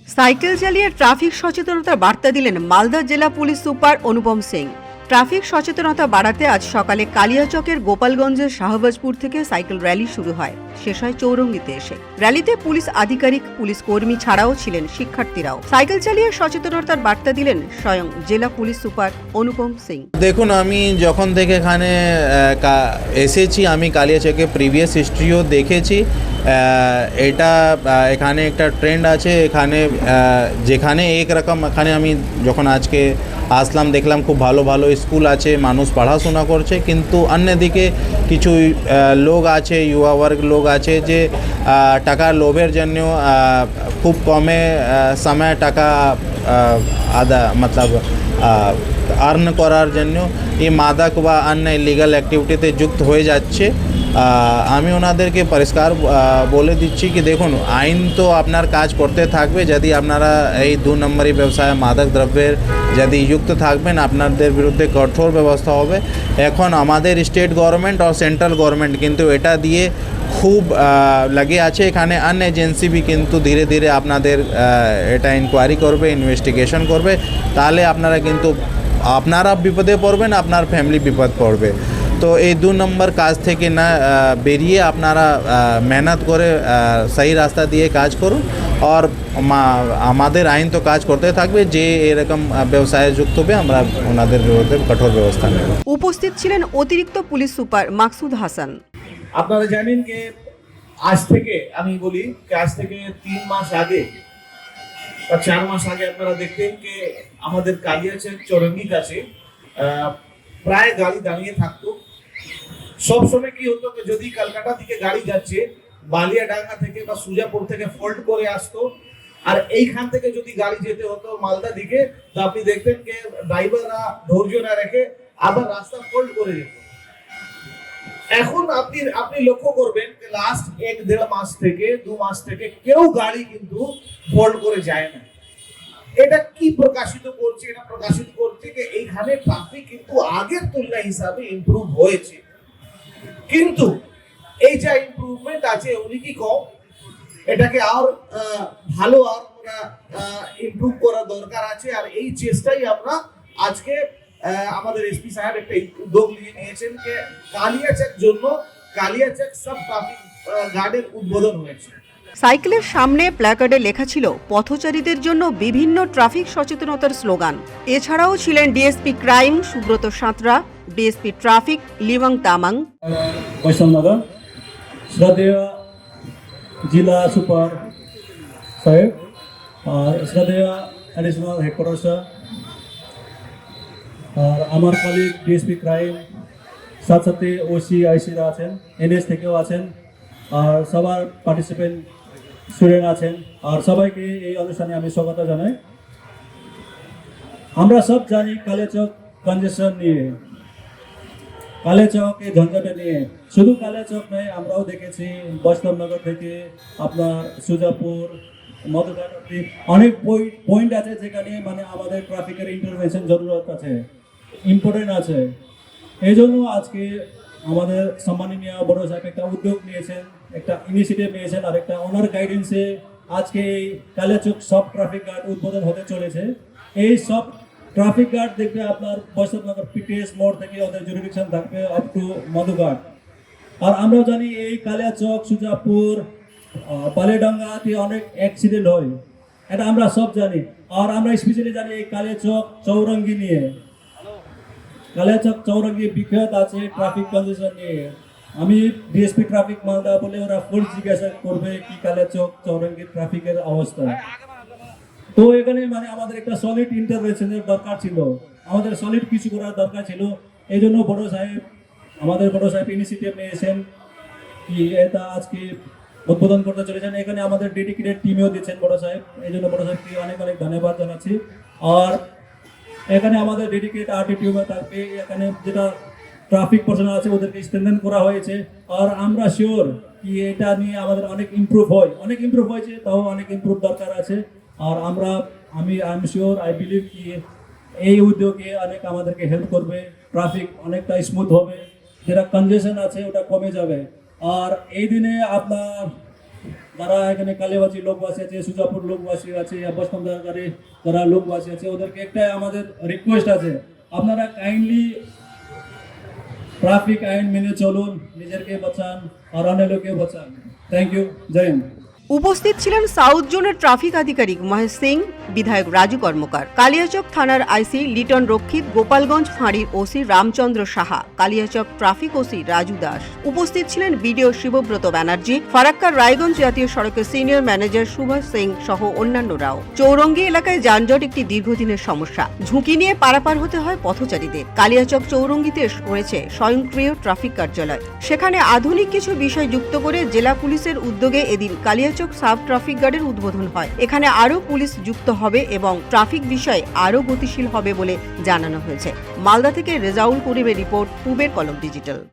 Cycle চালিয়ে traffic সচেতনতার বার্তা দিলেন মালদা জেলা পুলিশ সুপার অনুপম সিং। ট্রাফিক সচেতনতা বাড়াতে আজ সকালে কালিয়াচকের গোপালগঞ্জের শাহবাজপুর থেকে সাইকেল র্যালি শুরু হয়, শেষ হয় চৌরঙ্গিতে এসে। র্যালিতে পুলিশ আধিকারিক, পুলিশ কর্মী ছাড়াও ছিলেন শিক্ষার্থীরাও। সাইকেল চালিয়ে সচেতনতার বার্তা দিলেন স্বয়ং জেলা পুলিশ সুপার অনুপম সিং। দেখুন, আমি যখন থেকে এখানে এসেছি আমি কালিয়াচকে প্রিভিয়াস হিস্ট্রিও দেখেছি। এটা এখানে একটা ট্রেন্ড আছে, এখানে যেখানে একরকম, এখানে আমি যখন আজকে আসলাম দেখলাম খুব ভালো ভালো স্কুল আছে, মানুষ পড়াশোনা করছে, কিন্তু অন্যদিকে কিছু লোক আছে, যুবা বর্গ লোক আছে যে টাকার লোভের জন্য খুব কমে সময় টাকা আর্ন করার জন্য এই মাদক বা অন্য ইলিগাল অ্যাক্টিভিটিতে যুক্ত হয়ে যাচ্ছে। আমি ওনাদেরকে পরিষ্কার বলে দিচ্ছি কি দেখুন, আইন তো আপনার কাজ করতে থাকবে। যদি আপনারা এই 2 নম্বরি ব্যবসায় মাদক দ্রব্যের যদি যুক্ত থাকবেন, আপনাদের বিরুদ্ধে কঠোর ব্যবস্থা হবে। এখন আমাদের স্টেট গভর্নমেন্ট আর সেন্ট্রাল গভর্নমেন্ট কিন্তু এটা দিয়ে খুব লাগে আছে। এখানে আন এজেন্সি भी কিন্তু ধীরে ধীরে আপনাদের এটা ইনকোয়ারি করবে, ইনভেস্টিগেশন করবে। তাহলে আপনারা কিন্তু আপনারা বিপদে পড়বেন, আপনার ফ্যামিলি বিপদ পড়বে। তো এই 2 নম্বর কাজ থেকে না বেরিয়ে আপনারা মেহনত করে সহি রাস্তা দিয়ে কাজ করুন। আর আমাদের আইন তো কাজ করতে থাকবে, যে এরকম ব্যবসায় যুক্ত হবে আমরা ওনাদের বিরুদ্ধে কঠোর ব্যবস্থা নেব। উপস্থিত ছিলেন অতিরিক্ত পুলিশ সুপার মাকসুদ হাসান। আপনারা জানেন যে আজ থেকে আমি বলি যে আজ থেকে 3 মাস আগে বা 4 মাস আগে আপনারা দেখতেন যে আমাদের কালিয়াচক চৌরঙ্গি কাছে প্রায় গাড়ি দাঁড়িয়ে থাকতো। সবসময় কি হতো, যদি কলকাতা থেকে গাড়ি যাচ্ছে, বালিয়াডাঙ্গা থেকে বা সুজাপুর থেকে ফল্ট করে আসতো, আর এইখান থেকে যদি গাড়ি যেতে হতো মালদা দিকে, তো আপনি দেখতেন যে ড্রাইভাররা ধৈর্য না রেখে আবার রাস্তা ফল্ট করে যেত। এখন আপনি লক্ষ্য করবেন যে লাস্ট 1-1.5 মাস থেকে 2 মাস থেকে কেউ গাড়ি কিন্তু ফল্ট করে যায় না। এটা কি প্রকাশিত করছে? এটা প্রকাশিত করছে যে এইখানে ট্রাফিক কিন্তু আগের তুলনা হিসাবে ইমপ্রুভ হয়েছে, কিন্তু এই যে ইমপ্রুভমেন্ট আছে উনি কি কম, এটাকে আর ভালো আর ইমপ্রুভ করার দরকার আছে। আর এই চেষ্টাই আমরা আজকে আমাদের এসপি সাহেব একটা উদ্যোগ নিয়েছেন যে কালিয়াচক জন্য কালিয়াচক সব ট্রাফিক গার্ডের উদ্বোধন হয়েছে। সাইকেলের সামনে প্ল্যাকার্ডে লেখা ছিল পথচারীদের জন্য বিভিন্ন ট্রাফিক সচেতনতার স্লোগান। এছাড়াও ছিলেন DSP crime Subrata Santra, DSP traffic Liwang Tamang, Baishnabnagar শ্রদ্ধেয় জেলা সুপার সাহেব, আর শ্রদ্ধেয় অ্যাডিশনাল হেডকোয়ার্টার, আর আমার কলিগ ডিএসপি ক্রাইম, সাথে সাথে ওসি আইসিরা আছেন, এনএস থেকেও আছেন, আর সবার পার্টিসিপেন্ট স্টুডেন্ট আছেন, আর সবাইকে এই অনুষ্ঠানে আমি স্বাগত জানাই। আমরা সব জানি কালিয়াচক কনজেশন নিয়ে, কালিয়াচক এই ঝঞ্ঝাটা নিয়ে। শুধু কালিয়াচক নয়, আমরাও দেখেছি বৈষ্ণবনগর থেকে আপনার সুজাপুর, মধুঘাট অব্দি অনেক পয়েন্ট আছে যেখানে মানে আমাদের ট্রাফিকের ইন্টারভেনশন জরুরত আছে, ইম্পর্টেন্ট আছে। এই জন্য আজকে আমাদের সম্মাননীয় বড় সাহেব একটা উদ্যোগ নিয়েছেন, একটা ইনিশিয়েটিভ নিয়েছেন, আর একটা ওনার গাইডেন্সে আজকে এই কালিয়াচক সব ট্রাফিক গার্ড উদ্বোধন হতে চলেছে। এই সব ট্রাফিক গার্ড দেখবে আপনার বৈষ্ণবনগর পিটিএস মোড় থেকে ওদের জুরিডিকশন থাকবে আপ টু মধুঘাট। আর আমরাও জানি এই কালিয়াচক, সুজাপুর, বালিয়াডাঙ্গাতে অনেক অ্যাক্সিডেন্ট হয়, এটা আমরা সব জানি। আর আমরা স্পেশালি জানি এই কালিয়াচক চৌরঙ্গি নিয়ে, কালিয়াচক চৌরঙ্গি বিখ্যাত আছে ট্রাফিক কন্ডিশন নিয়ে। আমি ডিএসপি ট্রাফিক মালদা বলে ওরা ফুল জিজ্ঞাসা করবে কি কালিয়াচক চৌরঙ্গি ট্রাফিকের অবস্থা। তো এখানে মানে আমাদের একটা সলিড ইন্টারভেনশনের দরকার ছিল, আমাদের সলিড কিছু করার দরকার ছিল। এই জন্য আমাদের বড় সাহেব ইনিশিয়েটিভ নিয়েছেন কি এটা আজকে উদ্বোধন করতে চলেছেন। এখানে আমাদের ডেডিকেটেড টিমেও দিচ্ছেন বড় সাহেব, এই জন্য বড় সাহেবকে অনেক অনেক ধন্যবাদ জানাচ্ছি। আর এখানে আমাদের ডেডিকেটেড আরটি টিমও থাকবে, এখানে যেটা ট্রাফিক পার্সোনাল আছে ওদেরকে স্ট্রেনথেন করা হয়েছে। আর আমরা শিওর কি এটা নিয়ে আমাদের অনেক ইমপ্রুভ হয়েছে, তাও অনেক ইমপ্রুভ দরকার আছে। আর আমি শিওর, আই বিলিভ কি এই উদ্যোগে অনেক আমাদেরকে হেল্প করবে, ট্রাফিক অনেকটা স্মুথ হবে, যেটা কনজেশন আছে ওটা কমে যাবে। আর এই দিনে আপনার যারা এখানে কালিয়াবাসী লোকবাসী আছে, সুজাপুর লোকবাসী আছে, বৈষ্ণবনগরে যারা লোকবাসী আছে, ওদেরকে একটাই আমাদের রিকোয়েস্ট আছে, আপনারা কাইন্ডলি ট্রাফিক আইন মেনে চলুন, নিজেকে বাঁচান আর অন্য লোককে বাঁচান। থ্যাংক ইউ, জয় হিন্দ। উপস্থিত ছিলেন সাউথ জোনের ট্রাফিক আধিকারিক মহেশ সিং, বিধায়ক রাজু কর্মকার, কালিয়াচক থানার আইসি লিটন রক্ষিত, গোপালগঞ্জ ফাঁড়ির OC Ramchandra Saha, Kaliachak traffic OC Raju Das. উপস্থিত ছিলেন বিডিও শিবব্রত ব্যানার্জি, ফারাক্কার রায়গঞ্জ জাতীয় সড়কের সিনিয়র ম্যানেজার সুভাষ সিং সহ অন্যান্যরাও। চৌরঙ্গি এলাকায় যানজট একটি দীর্ঘদিনের সমস্যা, ঝুঁকি নিয়ে পারাপার হতে হয় পথচারীদের। কালিয়াচক চৌরঙ্গিতে রয়েছে স্বয়ংক্রিয় ট্রাফিক কার্যালয়, সেখানে আধুনিক কিছু বিষয় যুক্ত করে জেলা পুলিশের উদ্যোগে এদিন কালিয়াচক সাব ট্রাফিক গার্ডের উদ্বোধন হয়। এখানে আরও পুলিশ যুক্ত হবে এবং ট্রাফিক বিষয় আরও গতিশীল হবে বলে জানানো হয়েছে। মালদা থেকে রেজাউল করিমের রিপোর্ট, পূবের কলম ডিজিটাল।